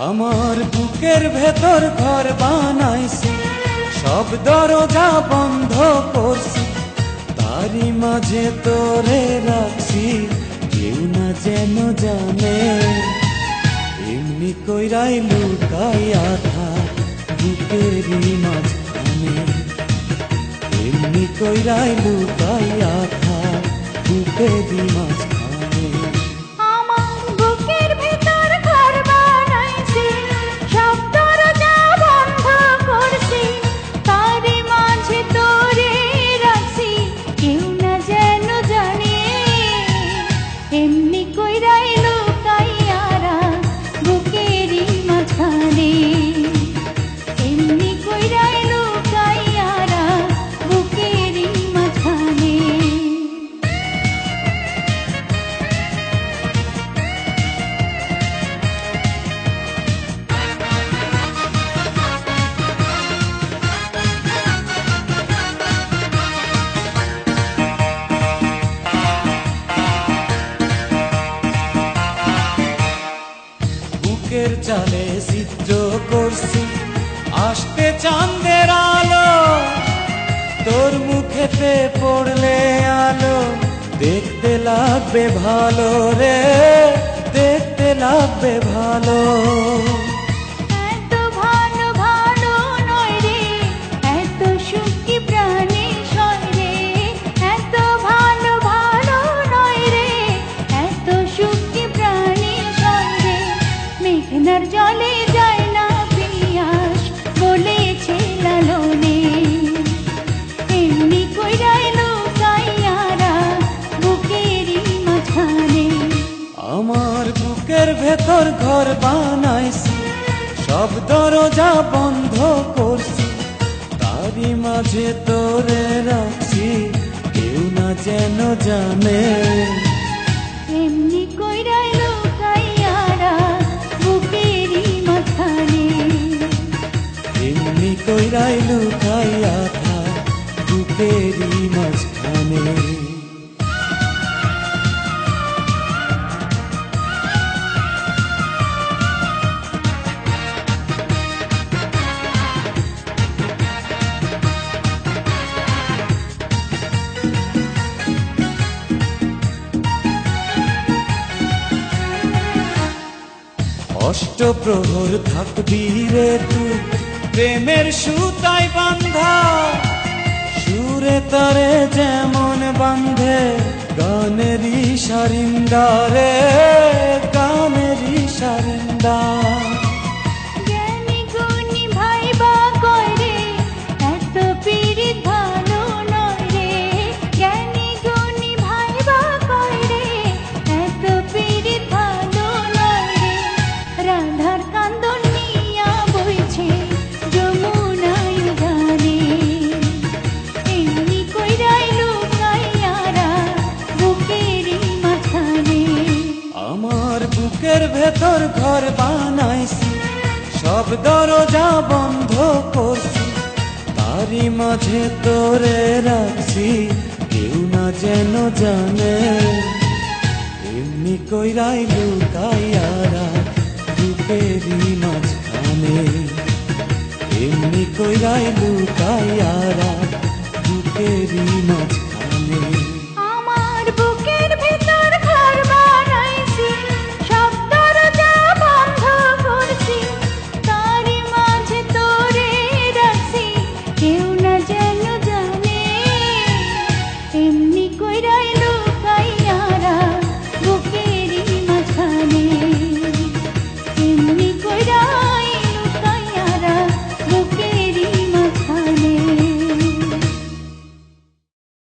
আমার বুকের ভেতর ঘর বানাইছি, সব দরজা বন্ধ করছি, তারই মাঝে তোরে রাখছি, কেউ না যেন জানে। এমনি কইরাই লুকাইয়া থাক বুকেরই মাঝখানে, এমনি কইরাই লুকাইয়া থাক বুকেরই মাঝখানে। বুকের চালে চিত্র করছি, আসতে চাঁদের আলো, তোর মুখেতে পড়লে আলো, দেখতে লাগবে ভালো রে, দেখতে লাগবে ভালো। জলে যায় না পিয়াস বলেছে লালনে, এমনি কইরাই লুকাইয়ারা বুকেরই মাঝখানে। আমার বুকের ভেতর ঘর বানাইছি, সব দরজা বন্ধ করছি, তারই মাঝে তোরে রাখছি, কেউ না যেন জানে। এমনি কইরাই লুকাইয়ারা বুকেরই মাঝখানে, এমনি কইরাই লুকাইয়া থাক বুকেরই মাঝখানে। অষ্টপ্রহর থাকবি রে তুই প্রেমের সুতায় বান্ধা, সুরে তরে যেমন বান্ধে গানেরই সারিন্দা রে, গানেরই সারিন্দা। বুকের ভেতর ঘর বানাইছি, সব দরজা বন্ধ করছি, তারই মাঝে তোরে রাখছি, কেউ না যেন জানে। এমনি কইরাই লুকাইয়ারা বুকেরই মাঝখানে, এমনি কইরাই লুকাইয়ারা